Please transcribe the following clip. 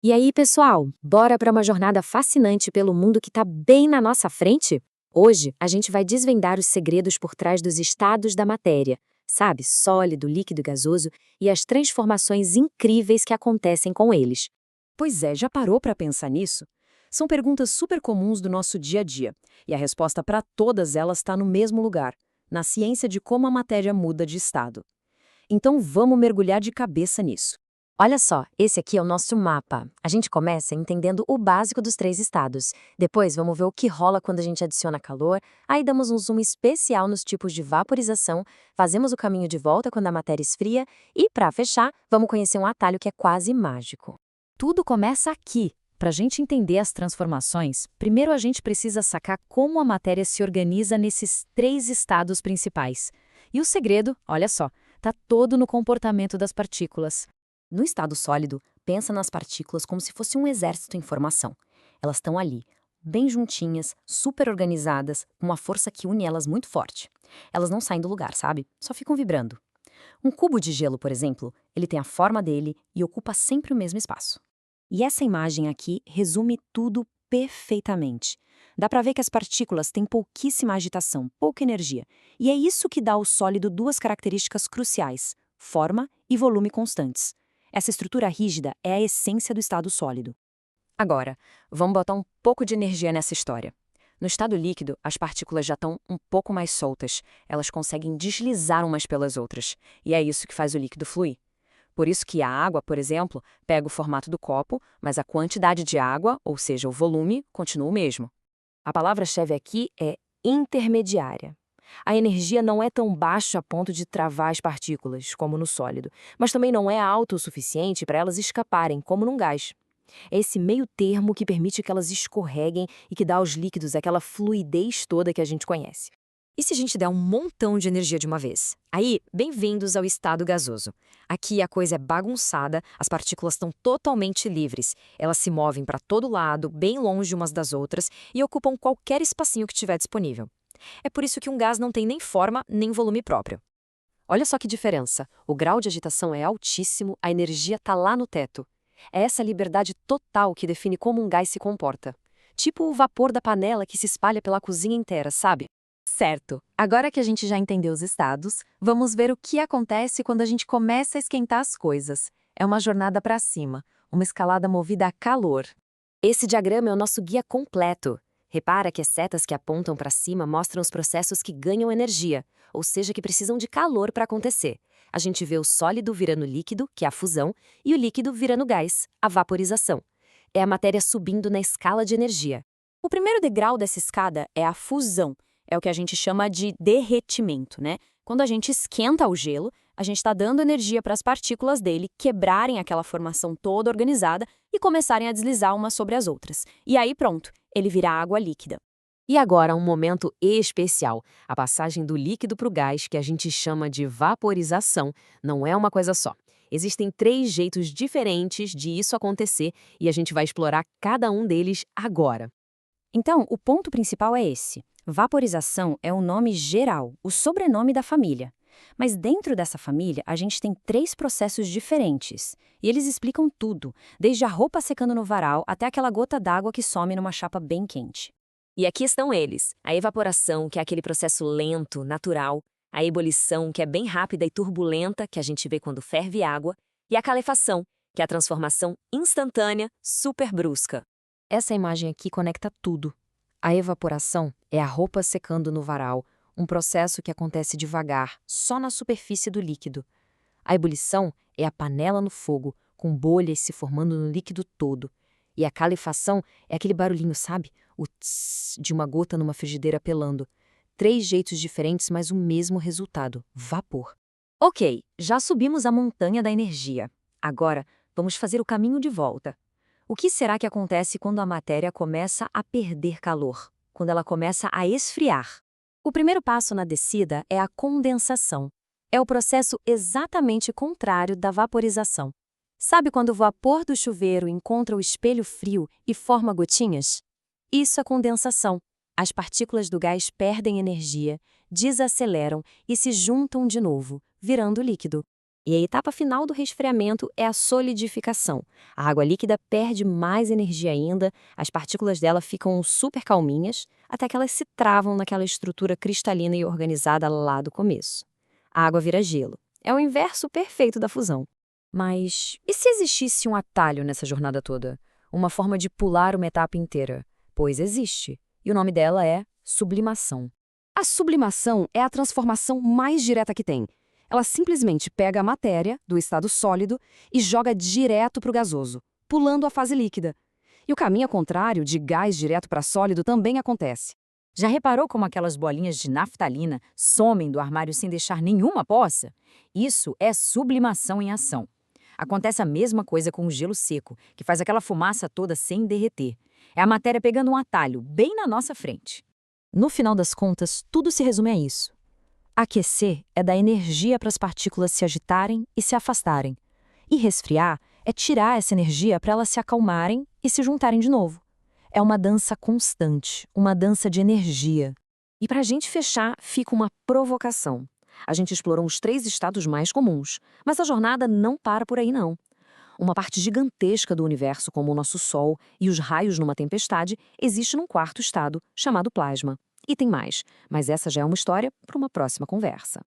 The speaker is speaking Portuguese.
E aí, pessoal, bora para uma jornada fascinante pelo mundo que está bem na nossa frente? Hoje, a gente vai desvendar os segredos por trás dos estados da matéria, sabe? Sólido, líquido e gasoso, e as transformações incríveis que acontecem com eles. Pois é, já parou para pensar nisso? São perguntas super comuns do nosso dia a dia, e a resposta para todas elas está no mesmo lugar, na ciência de como a matéria muda de estado. Então vamos mergulhar de cabeça nisso. Olha só, esse aqui é o nosso mapa. A gente começa entendendo o básico dos três estados. Depois, vamos ver o que rola quando a gente adiciona calor. Aí damos um zoom especial nos tipos de vaporização, fazemos o caminho de volta quando a matéria esfria e, para fechar, vamos conhecer um atalho que é quase mágico. Tudo começa aqui. Para a gente entender as transformações, primeiro a gente precisa sacar como a matéria se organiza nesses três estados principais. E o segredo, olha só, está todo no comportamento das partículas. No estado sólido, pensa nas partículas como se fosse um exército em formação. Elas estão ali, bem juntinhas, super organizadas, com uma força que une elas muito forte. Elas não saem do lugar, sabe? Só ficam vibrando. Um cubo de gelo, por exemplo, ele tem a forma dele e ocupa sempre o mesmo espaço. E essa imagem aqui resume tudo perfeitamente. Dá para ver que as partículas têm pouquíssima agitação, pouca energia. E é isso que dá ao sólido duas características cruciais: forma e volume constantes. Essa estrutura rígida é a essência do estado sólido. Agora, vamos botar um pouco de energia nessa história. No estado líquido, as partículas já estão um pouco mais soltas, elas conseguem deslizar umas pelas outras, e é isso que faz o líquido fluir. Por isso que a água, por exemplo, pega o formato do copo, mas a quantidade de água, ou seja, o volume, continua o mesmo. A palavra-chave aqui é intermediária. A energia não é tão baixa a ponto de travar as partículas, como no sólido, mas também não é alta o suficiente para elas escaparem, como num gás. É esse meio termo que permite que elas escorreguem e que dá aos líquidos aquela fluidez toda que a gente conhece. E se a gente der um montão de energia de uma vez? Aí, bem-vindos ao estado gasoso. Aqui a coisa é bagunçada, as partículas estão totalmente livres. Elas se movem para todo lado, bem longe umas das outras, e ocupam qualquer espacinho que tiver disponível. É por isso que um gás não tem nem forma nem volume próprio. Olha só que diferença. O grau de agitação é altíssimo, a energia está lá no teto. É essa liberdade total que define como um gás se comporta. Tipo o vapor da panela que se espalha pela cozinha inteira, sabe? Certo. Agora que a gente já entendeu os estados, vamos ver o que acontece quando a gente começa a esquentar as coisas. É uma jornada para cima, uma escalada movida a calor. Esse diagrama é o nosso guia completo. Repara que as setas que apontam para cima mostram os processos que ganham energia, ou seja, que precisam de calor para acontecer. A gente vê o sólido virando líquido, que é a fusão, e o líquido virando gás, a vaporização. É a matéria subindo na escala de energia. O primeiro degrau dessa escada é a fusão. É o que a gente chama de derretimento, né? Quando a gente esquenta o gelo, a gente está dando energia para as partículas dele quebrarem aquela formação toda organizada e começarem a deslizar umas sobre as outras. E aí pronto, ele vira água líquida. E agora um momento especial, a passagem do líquido para o gás, que a gente chama de vaporização, não é uma coisa só. Existem três jeitos diferentes de isso acontecer e a gente vai explorar cada um deles agora. Então, o ponto principal é esse. Vaporização é o nome geral, o sobrenome da família. Mas dentro dessa família, a gente tem três processos diferentes. E eles explicam tudo, desde a roupa secando no varal até aquela gota d'água que some numa chapa bem quente. E aqui estão eles: a evaporação, que é aquele processo lento, natural, a ebulição, que é bem rápida e turbulenta, que a gente vê quando ferve água, e a calefação, que é a transformação instantânea, super brusca. Essa imagem aqui conecta tudo. A evaporação é a roupa secando no varal, um processo que acontece devagar, só na superfície do líquido. A ebulição é a panela no fogo, com bolhas se formando no líquido todo. E a calefação é aquele barulhinho, sabe? O tss de uma gota numa frigideira pelando. Três jeitos diferentes, mas o mesmo resultado: vapor. Ok, já subimos a montanha da energia. Agora, vamos fazer o caminho de volta. O que será que acontece quando a matéria começa a perder calor? Quando ela começa a esfriar? O primeiro passo na descida é a condensação. É o processo exatamente contrário da vaporização. Sabe quando o vapor do chuveiro encontra o espelho frio e forma gotinhas? Isso é condensação. As partículas do gás perdem energia, desaceleram e se juntam de novo, virando líquido. E a etapa final do resfriamento é a solidificação. A água líquida perde mais energia ainda, as partículas dela ficam super calminhas, até que elas se travam naquela estrutura cristalina e organizada lá do começo. A água vira gelo. É o inverso perfeito da fusão. Mas e se existisse um atalho nessa jornada toda? Uma forma de pular uma etapa inteira? Pois existe. E o nome dela é sublimação. A sublimação é a transformação mais direta que tem. Ela simplesmente pega a matéria, do estado sólido, e joga direto para o gasoso, pulando a fase líquida. E o caminho contrário, de gás direto para sólido, também acontece. Já reparou como aquelas bolinhas de naftalina somem do armário sem deixar nenhuma poça? Isso é sublimação em ação. Acontece a mesma coisa com o gelo seco, que faz aquela fumaça toda sem derreter. É a matéria pegando um atalho bem na nossa frente. No final das contas, tudo se resume a isso. Aquecer é dar energia para as partículas se agitarem e se afastarem. E resfriar é tirar essa energia para elas se acalmarem e se juntarem de novo. É uma dança constante, uma dança de energia. E para a gente fechar, fica uma provocação. A gente explorou os 3 estados mais comuns, mas a jornada não para por aí não. Uma parte gigantesca do universo, como o nosso Sol e os raios numa tempestade, existe num 4º estado, chamado plasma. E tem mais, mas essa já é uma história para uma próxima conversa.